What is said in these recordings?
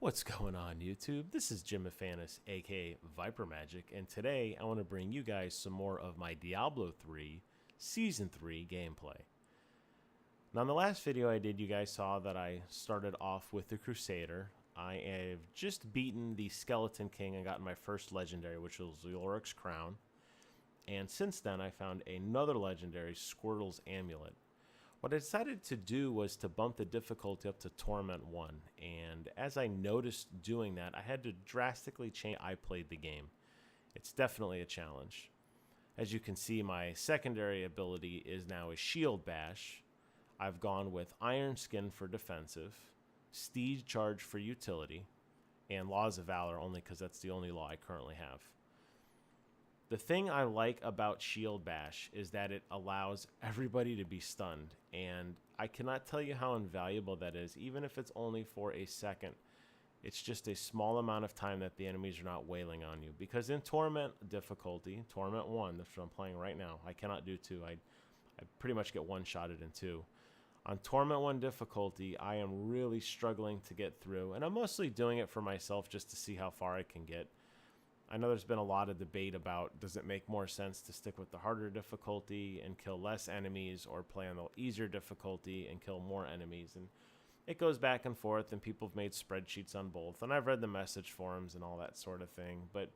What's going on, YouTube? This is Jim Afanis, aka Viper Magic, and today I want to bring you guys some more of my Diablo 3 Season 3 gameplay. Now, in the last video I did, you guys saw that I started off with the Crusader. I have just beaten the Skeleton King and gotten my first legendary, which was Ulrich's Crown. And since then, I found another legendary, Squirtle's Amulet. What I decided to do was to bump the difficulty up to Torment 1, and as I noticed doing that, I had to drastically change how I played the game. It's definitely a challenge. As you can see, my secondary ability is now a Shield Bash. I've gone with Iron Skin for defensive, Steed Charge for utility, and Laws of Valor only because that's the only law I currently have. The thing I like about Shield Bash is that it allows everybody to be stunned, and I cannot tell you how invaluable that is, even if it's only for a second. It's just a small amount of time that the enemies are not wailing on you. Because in Torment difficulty, Torment 1, that's what I'm playing right now, I cannot do 2. I pretty much get one-shotted in 2. On Torment 1 difficulty, I am really struggling to get through, and I'm mostly doing it for myself just to see how far I can get. I know there's been a lot of debate about, does it make more sense to stick with the harder difficulty and kill less enemies, or play on the easier difficulty and kill more enemies? And it goes back and forth, and people have made spreadsheets on both, and I've read the message forums and all that sort of thing. But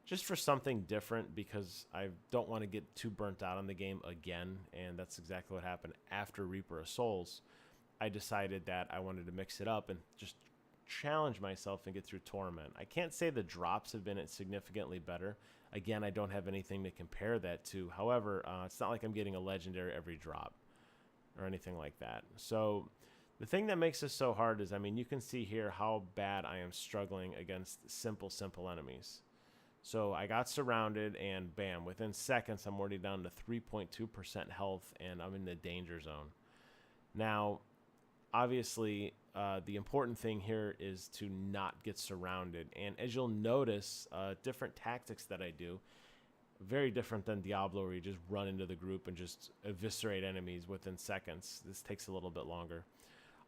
just for something different, because I don't want to get too burnt out on the game again, and that's exactly what happened after Reaper of Souls, I decided that I wanted to mix it up and just challenge myself and get through Torment. I can't say the drops have been significantly better. Again, I don't have anything to compare that to. However, it's not like I'm getting a legendary every drop or anything like that. So the thing that makes this so hard is, I mean, you can see here how bad I am struggling against simple enemies. So I got surrounded, and bam, within seconds I'm already down to 3.2% health, and I'm in the danger zone. Now, obviously, the important thing here is to not get surrounded. And as you'll notice, different tactics that I do, very different than Diablo, where you just run into the group and just eviscerate enemies within seconds. This takes a little bit longer.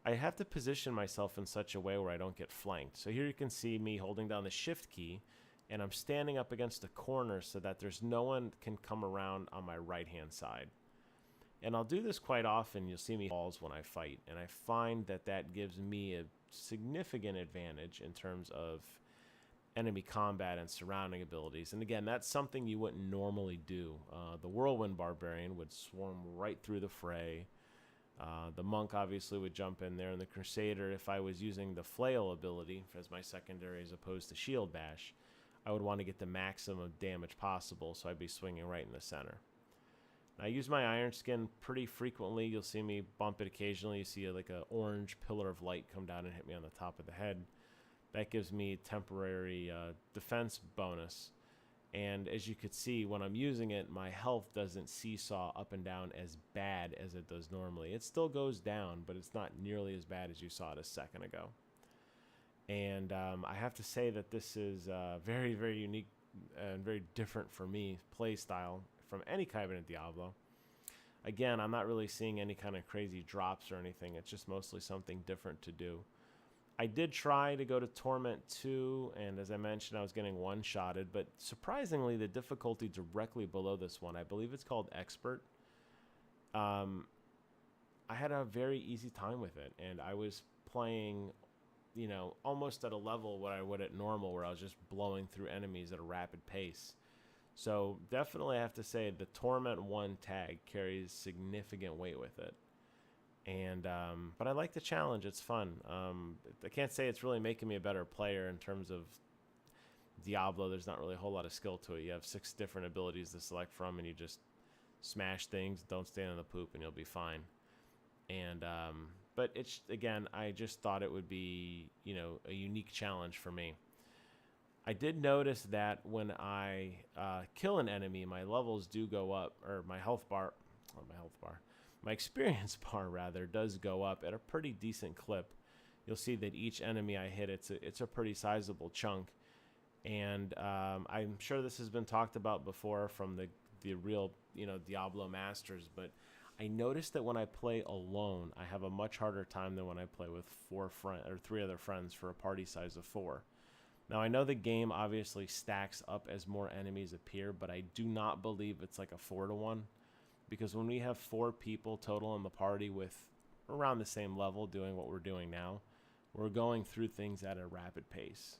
I have to position myself in such a way where I don't get flanked. So here you can see me holding down the shift key, and I'm standing up against a corner so that there's no one can come around on my right-hand side. And I'll do this quite often. You'll see me balls when I fight, and I find that that gives me a significant advantage in terms of enemy combat and surrounding abilities. And again, that's something you wouldn't normally do. The Whirlwind Barbarian would swarm right through the fray. The Monk obviously would jump in there, and the Crusader, if I was using the Flail ability as my secondary as opposed to Shield Bash, I would want to get the maximum damage possible, so I'd be swinging right in the center. I use my Iron Skin pretty frequently. You'll see me bump it occasionally. You see like an orange pillar of light come down and hit me on the top of the head. That gives me temporary defense bonus. And as you could see, when I'm using it, my health doesn't seesaw up and down as bad as it does normally. It still goes down, but it's not nearly as bad as you saw it a second ago. And I have to say that this is very, very unique and very different for me play style from any kind of Diablo. Again, I'm not really seeing any kind of crazy drops or anything. It's just mostly something different to do. I did try to go to Torment 2, and as I mentioned, I was getting one-shotted, but surprisingly, the difficulty directly below this one, I believe it's called Expert, I had a very easy time with it, and I was playing, you know, almost at a level what I would at normal, where I was just blowing through enemies at a rapid pace. So definitely I have to say the Torment 1 tag carries significant weight with it. And but I like the challenge. It's fun. I can't say it's really making me a better player in terms of Diablo. There's not really a whole lot of skill to it. You have 6 different abilities to select from, and you just smash things, don't stand on the poop, and you'll be fine. And but it's, again, I just thought it would be, you know, a unique challenge for me. I did notice that when I kill an enemy, my levels do go up, or my experience bar rather does go up at a pretty decent clip. You'll see that each enemy I hit, it's a pretty sizable chunk, and I'm sure this has been talked about before from the real, you know, Diablo masters, but I noticed that when I play alone, I have a much harder time than when I play with 3 other friends for a party size of 4. Now, I know the game obviously stacks up as more enemies appear, but I do not believe it's like a 4-to-1, because when we have 4 people total in the party with around the same level doing what we're doing now, we're going through things at a rapid pace.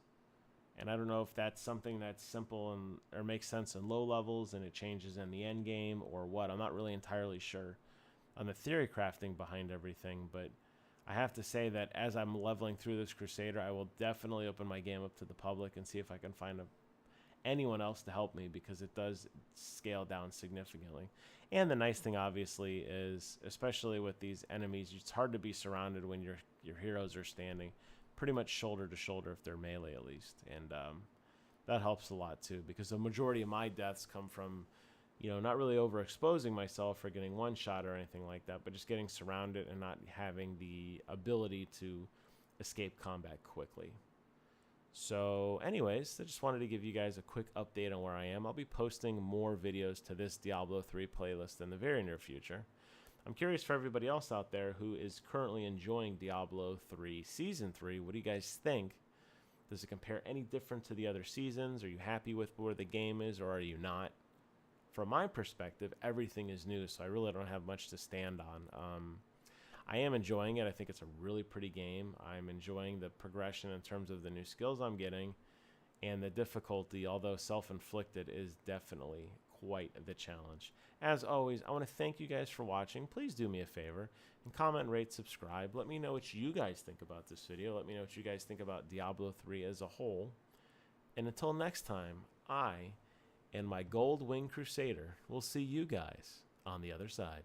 And I don't know if that's something that's simple and or makes sense in low levels and it changes in the end game or what. I'm not really entirely sure on the theory crafting behind everything, but I have to say that as I'm leveling through this Crusader, I will definitely open my game up to the public and see if I can find anyone else to help me, because it does scale down significantly. And the nice thing, obviously, is especially with these enemies, it's hard to be surrounded when your heroes are standing pretty much shoulder to shoulder, if they're melee at least, and that helps a lot too, because the majority of my deaths come from, you know, not really overexposing myself or getting one shot or anything like that, but just getting surrounded and not having the ability to escape combat quickly. So anyways, I just wanted to give you guys a quick update on where I am. I'll be posting more videos to this Diablo 3 playlist in the very near future. I'm curious for everybody else out there who is currently enjoying Diablo 3 Season 3. What do you guys think? Does it compare any different to the other seasons? Are you happy with where the game is, or are you not? From my perspective, everything is new, so I really don't have much to stand on. I am enjoying it. I think it's a really pretty game. I'm enjoying the progression in terms of the new skills I'm getting, and the difficulty, although self-inflicted, is definitely quite the challenge. As always, I want to thank you guys for watching. Please do me a favor and comment, rate, subscribe. Let me know what you guys think about this video. Let me know what you guys think about Diablo 3 as a whole. And until next time, I and my Gold Wing Crusader will see you guys on the other side.